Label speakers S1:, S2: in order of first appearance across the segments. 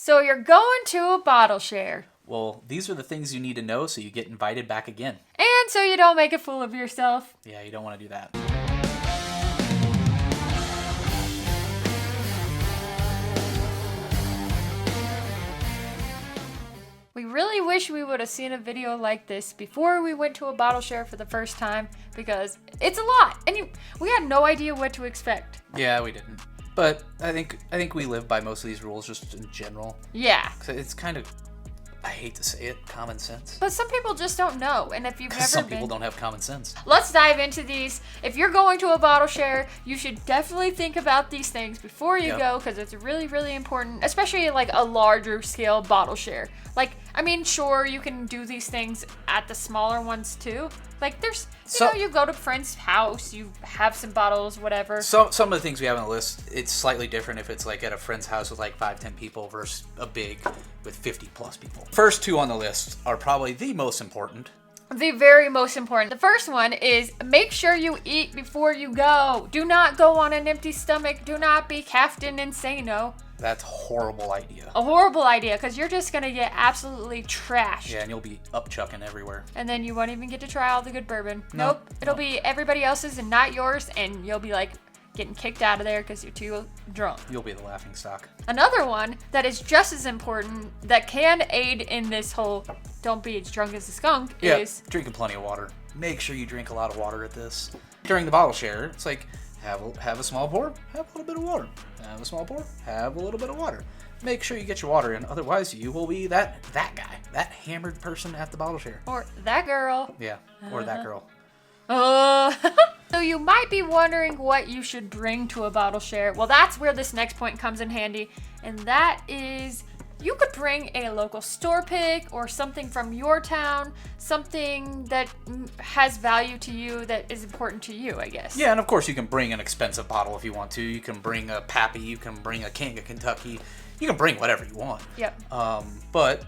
S1: So you're going to a bottle share.
S2: Well, these are the things you need to know so you get invited back again.
S1: And so you don't make a fool of yourself.
S2: Yeah, you don't want to do that.
S1: We really wish we would have seen a video like this before we went to a bottle share for the first time, because it's a lot and we had no idea what to expect.
S2: Yeah, we didn't. But I think we live by most of these rules just in general.
S1: Yeah.
S2: It's kind of, I hate to say it, common sense.
S1: But some people just don't know, and if you've never
S2: Some people don't have common sense.
S1: Let's dive into these. If you're going to a bottle share, you should definitely think about these things before you go, because it's really, really important, especially like a larger scale bottle share. Like, I mean, sure, you can do these things at the smaller ones too. Like, there's, you go to a friend's house, you have some bottles, whatever.
S2: Some of the things we have on the list, it's slightly different if it's like at a friend's house with like 5-10 people versus a big with 50 plus people. First two on the list are probably the most important.
S1: The very most important. The first one is make sure you eat before you go. Do not go on an empty stomach. Do not be Captain Insano.
S2: That's a horrible idea.
S1: A horrible idea, because you're just going to get absolutely trashed.
S2: Yeah, and you'll be upchucking everywhere.
S1: And then you won't even get to try all the good bourbon. Nope. It'll be everybody else's and not yours, and you'll be like getting kicked out of there because you're too drunk.
S2: You'll be the laughing stock.
S1: Another one that is just as important that can aid in this whole don't be as drunk as a skunk is
S2: drinking plenty of water. Make sure you drink a lot of water at this. During the bottle share, it's like have a small pour, have a little bit of water. Have a small pour, have a little bit of water. Make sure you get your water in, otherwise you will be that guy, that hammered person at the bottle share.
S1: Or that girl.
S2: Yeah, or that girl.
S1: So you might be wondering what you should bring to a bottle share. Well, that's where this next point comes in handy, and that is you could bring a local store pick or something from your town, something that has value to you, that is important to you, I guess.
S2: Yeah, and of course you can bring an expensive bottle if you want to. You can bring a Pappy, you can bring a King of Kentucky. You can bring whatever you want.
S1: Yep.
S2: But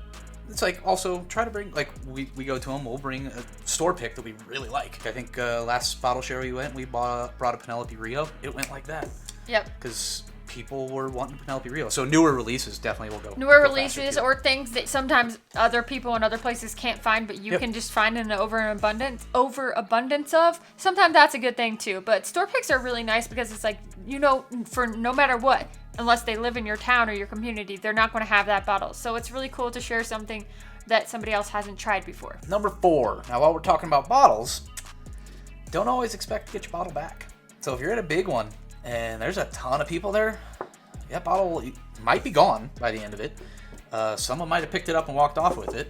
S2: it's like also try to bring, like we go to them, we'll bring a store pick that we really like. I think last bottle share we went, we brought a Penelope Rio. It went like that.
S1: Yep.
S2: Because people were wanting Penelope Rio. So newer releases definitely will go.
S1: Newer releases or things that sometimes other people in other places can't find, but you can just find an overabundance of. Sometimes that's a good thing too. But store picks are really nice because it's like, for no matter what, unless they live in your town or your community, they're not going to have that bottle. So it's really cool to share something that somebody else hasn't tried before.
S2: Number 4. Now, while we're talking about bottles, don't always expect to get your bottle back. So if you're at a big one and there's a ton of people there, that bottle might be gone by the end of it. Someone might have picked it up and walked off with it.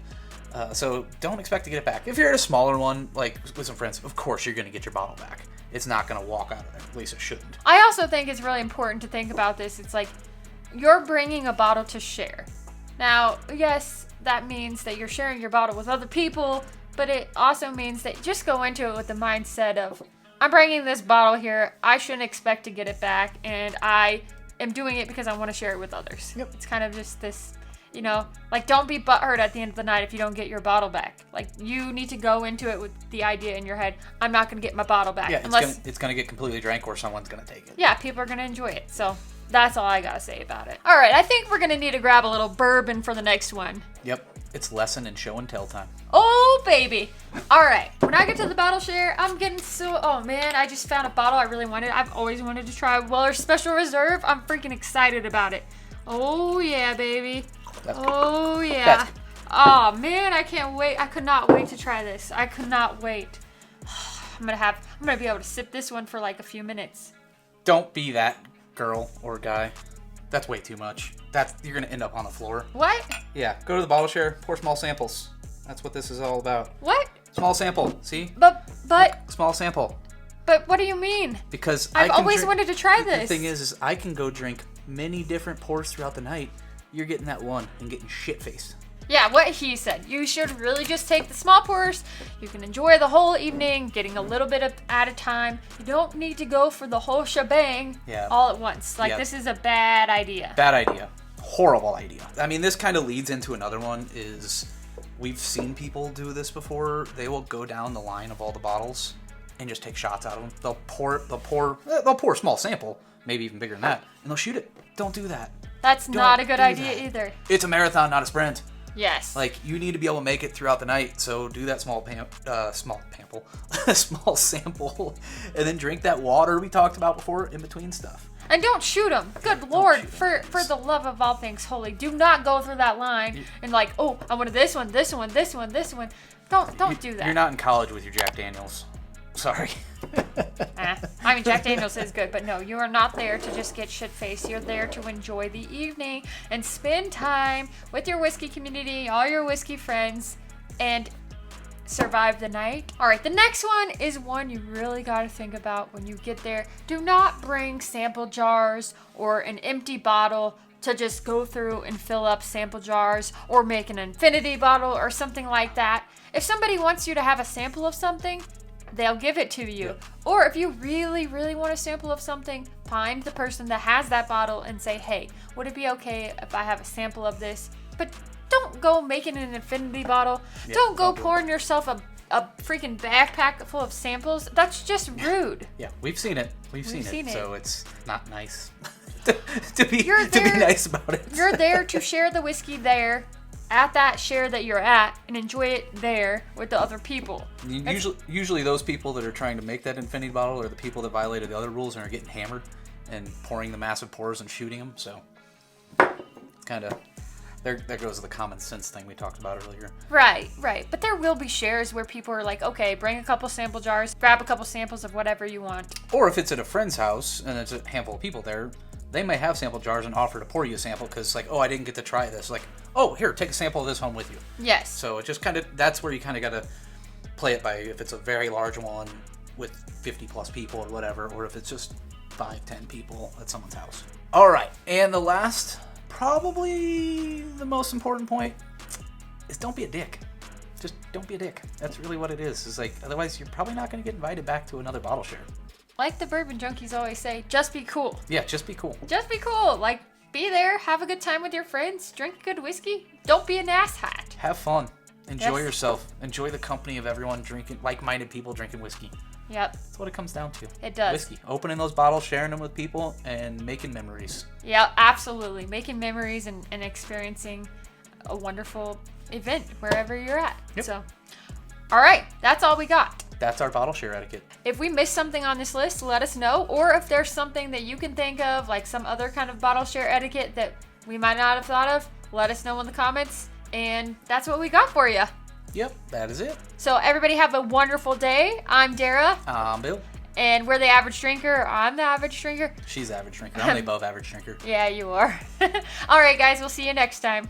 S2: So don't expect to get it back. If you're at a smaller one, like with some friends, of course you're going to get your bottle back. It's not going to walk out of there. At least it shouldn't.
S1: I also think it's really important to think about this. It's like you're bringing a bottle to share. Now, yes, that means that you're sharing your bottle with other people, but it also means that just go into it with the mindset of, I'm bringing this bottle here. I shouldn't expect to get it back, and I am doing it because I want to share it with others.
S2: Yep.
S1: It's kind of just this, like, don't be butthurt at the end of the night if you don't get your bottle back. Like, you need to go into it with the idea in your head, I'm not going to get my bottle back.
S2: Yeah,
S1: unless
S2: it's going to get completely drank or someone's going to take it.
S1: Yeah, people are going to enjoy it. So that's all I got to say about it. All right, I think we're going to need to grab a little bourbon for the next one.
S2: Yep. It's lesson and show and tell time.
S1: Oh, baby. All right. When I get to the bottle share, I'm getting oh, man, I just found a bottle I really wanted. I've always wanted to try Weller's Special Reserve. I'm freaking excited about it. Oh, yeah, baby. Oh, yeah. Oh, man, I can't wait. I could not wait to try this. I could not wait. I'm going to be able to sip this one for like a few minutes.
S2: Don't be that girl or guy. That's way too much. You're going to end up on the floor.
S1: What?
S2: Yeah, go to the bottle share, pour small samples. That's what this is all about.
S1: What?
S2: Small sample, see?
S1: But
S2: small sample.
S1: But what do you mean?
S2: Because
S1: I've always wanted to try this.
S2: The thing is I can go drink many different pours throughout the night. You're getting that one and getting shit-faced.
S1: Yeah, what he said. You should really just take the small pours. You can enjoy the whole evening, getting a little bit at a time. You don't need to go for the whole shebang all at once. This is a bad idea.
S2: Bad idea. Horrible idea. I mean, this kind of leads into another one is we've seen people do this before. They will go down the line of all the bottles and just take shots out of them. They'll pour a small sample, maybe even bigger than that, and they'll shoot it. Don't do that.
S1: That's not a good
S2: do
S1: idea
S2: that.
S1: either.
S2: It's a marathon, not a sprint.
S1: Yes.
S2: Like, you need to be able to make it throughout the night, so do that small sample, and then drink that water we talked about before in between stuff.
S1: And don't shoot them. Good Lord, for the love of all things holy, do not go through that line and like, oh, I wanted this one, this one, this one, this one. Don't do that.
S2: You're not in college with your Jack Daniels. Sorry.
S1: I mean, Jack Daniels is good, but no, you are not there to just get shit-faced. You're there to enjoy the evening and spend time with your whiskey community, all your whiskey friends, and survive the night. All right, the next one is one you really got to think about when you get there. Do not bring sample jars or an empty bottle to just go through and fill up sample jars or make an infinity bottle or something like that. If somebody wants you to have a sample of something, they'll give it to you.
S2: Yep.
S1: Or if you really, really want a sample of something, find the person that has that bottle and say, hey, would it be okay if I have a sample of this? But don't go making an infinity bottle.
S2: Yep,
S1: don't go pouring yourself a freaking backpack full of samples. That's just rude.
S2: Yeah, we've seen it. We've seen it.
S1: it.
S2: So it's not nice to be nice about it.
S1: You're there to share the whiskey there at that share that you're at and enjoy it there with the other people.
S2: Usually those people that are trying to make that infinity bottle are the people that violated the other rules and are getting hammered and pouring the massive pours and shooting them. So kind of there goes the common sense thing we talked about earlier.
S1: Right. But there will be shares where people are like, okay, bring a couple sample jars, grab a couple samples of whatever you want.
S2: Or if it's at a friend's house and it's a handful of people there, they may have sample jars and offer to pour you a sample because like, oh, I didn't get to try this. Like, oh, here, take a sample of this home with you.
S1: Yes.
S2: So it just kind of, that's where you kind of got to play it by if it's a very large one with 50 plus people or whatever, or if it's just 5-10 people at someone's house. All right. And the last, probably the most important point is don't be a dick. Just don't be a dick. That's really what it is. It's like, otherwise you're probably not going to get invited back to another bottle share.
S1: Like the bourbon junkies always say, just be cool.
S2: Yeah, just be cool.
S1: Just be cool. Like, be there, have a good time with your friends, drink good whiskey. Don't be an asshat.
S2: Have fun. Enjoy yourself. Enjoy the company of everyone drinking, like-minded people drinking whiskey.
S1: Yep.
S2: That's what it comes down to.
S1: It does.
S2: Whiskey. Opening those bottles, sharing them with people, and making memories.
S1: Yeah, absolutely. Making memories and experiencing a wonderful event wherever you're at.
S2: Yep.
S1: So, all right, that's all we got.
S2: That's our bottle share etiquette.
S1: If we missed something on this list, let us know. Or if there's something that you can think of, like some other kind of bottle share etiquette that we might not have thought of, let us know in the comments. And that's what we got for you.
S2: Yep, that is it.
S1: So everybody have a wonderful day. I'm Dara.
S2: I'm Bill.
S1: And we're the average drinker. I'm the average drinker.
S2: She's the average drinker. I'm the above average drinker.
S1: Yeah, you are. All right, guys. We'll see you next time.